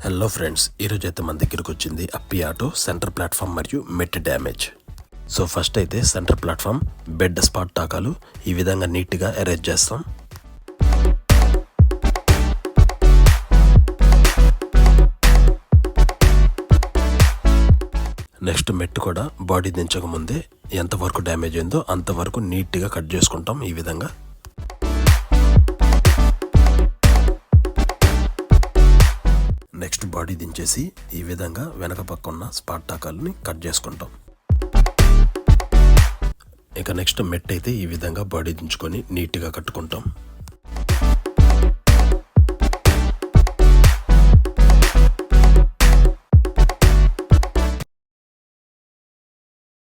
Hello friends, ఈరోజు అయితే మన దగ్గరకు వచ్చింది అప్పి ఆటో సెంటర్ ప్లాట్ఫామ్ మరియు మెట్ డ్యామేజ్. సో ఫస్ట్ అయితే సెంటర్ ప్లాట్ఫామ్ బెడ్ స్పాట్ టాకాలు ఈ విధంగా నీట్గా అరేంజ్ చేస్తాం. నెక్స్ట్ మెట్ కూడా బాడీ దించక ముందే ఎంతవరకు డ్యామేజ్ అయిందో అంతవరకు నీట్గా కట్ చేసుకుంటాం. ఈ విధంగా నెక్స్ట్ బాడీ దించేసి ఈ విధంగా వెనక పక్క ఉన్న స్పాట్ టాకాలని కట్ చేసుకుంటాం. ఇక నెక్స్ట్ మెట్ అయితే ఈ విధంగా బాడీ దించుకొని నీట్గా కట్టుకుంటాం.